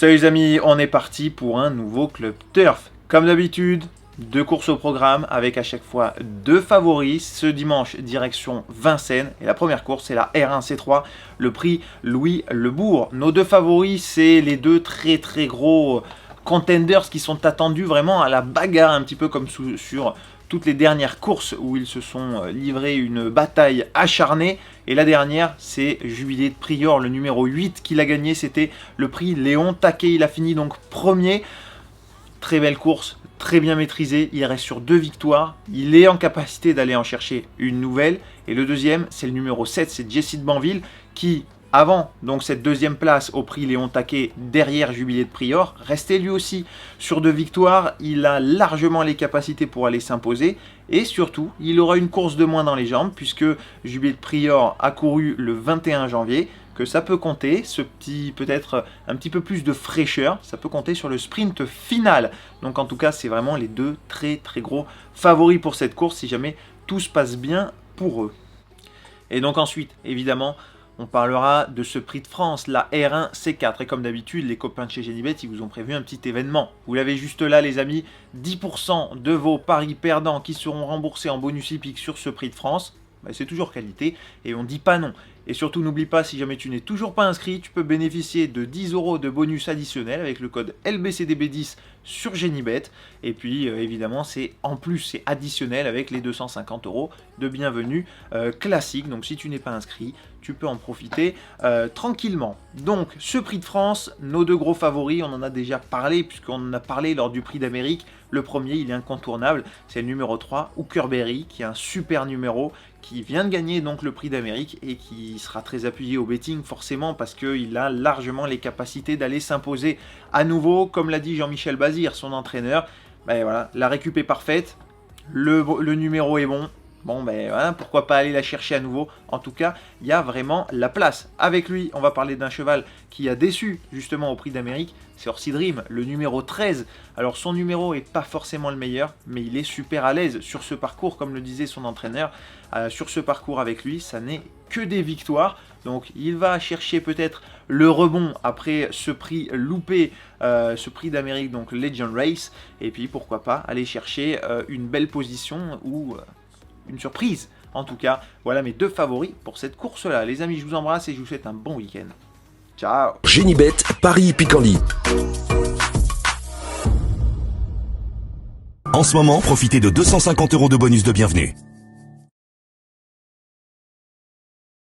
Salut les amis, on est parti pour un nouveau Club Turf. Comme d'habitude, 2 courses au programme avec à chaque fois 2 favoris. Ce dimanche, direction Vincennes. Et la première course, c'est la R1C3, le prix Louis Lebourg. Nos 2 favoris, c'est les 2 très gros contenders qui sont attendus vraiment à la bagarre, un petit peu comme sur toutes les dernières courses où ils se sont livrés une bataille acharnée. Et la dernière, c'est Jubilé de Prior, le numéro 8 qu'il a gagné. C'était le prix Léon Taquet. Il a fini donc premier. Très belle course, très bien maîtrisée. Il reste sur 2 victoires. Il est en capacité d'aller en chercher une nouvelle. Et le deuxième, c'est le numéro 7, c'est Jesse de Banville qui, avant donc cette deuxième place au prix Léon Taquet derrière Jubilé de Prior, restait lui aussi sur 2 victoires. Il a largement les capacités pour aller s'imposer et surtout il aura une course de moins dans les jambes puisque Jubilé de Prior a couru le 21 janvier, que ça peut compter, ce petit peut-être un petit peu plus de fraîcheur, ça peut compter sur le sprint final. Donc en tout cas c'est vraiment les 2 très gros favoris pour cette course si jamais tout se passe bien pour eux. Et donc ensuite évidemment on parlera de ce prix de France, la R1C4. Et comme d'habitude, les copains de chez Genibet, ils vous ont prévu un petit événement. Vous l'avez juste là, les amis. 10% de vos paris perdants qui seront remboursés en bonus hippique sur ce prix de France. Ben, c'est toujours qualité et on ne dit pas non. Et surtout, n'oublie pas, si jamais tu n'es toujours pas inscrit, tu peux bénéficier de 10 € de bonus additionnel avec le code LBCDB10 sur Genibet. Et puis, évidemment, c'est en plus, c'est additionnel avec les 250 € de bienvenue classique. Donc, si tu n'es pas inscrit, tu peux en profiter tranquillement. Donc, ce prix de France, nos 2 gros favoris, on en a déjà parlé, puisqu'on en a parlé lors du prix d'Amérique. Le premier, il est incontournable, c'est le numéro 3, Hookerberry, qui est un super numéro, qui vient de gagner donc le prix d'Amérique et qui sera très appuyé au betting forcément parce qu'il a largement les capacités d'aller s'imposer à nouveau, comme l'a dit Jean-Michel Bazir, son entraîneur. Ben voilà, la récup est parfaite, le numéro est bon. Bon ben voilà, pourquoi pas aller la chercher à nouveau. En tout cas, il y a vraiment la place. Avec lui, on va parler d'un cheval qui a déçu justement au prix d'Amérique. C'est Orsi Dream, le numéro 13. Alors son numéro est pas forcément le meilleur, mais il est super à l'aise sur ce parcours, comme le disait son entraîneur. Sur ce parcours avec lui, ça n'est que des victoires. Donc il va chercher peut-être le rebond après ce prix loupé, ce prix d'Amérique, donc Legend Race. Et puis pourquoi pas aller chercher une belle position ou une surprise. En tout cas, voilà mes 2 favoris pour cette course-là. Les amis, je vous embrasse et je vous souhaite un bon week-end. Ciao. Genibet, Paris Picardie. En ce moment, profitez de 250 € de bonus de bienvenue.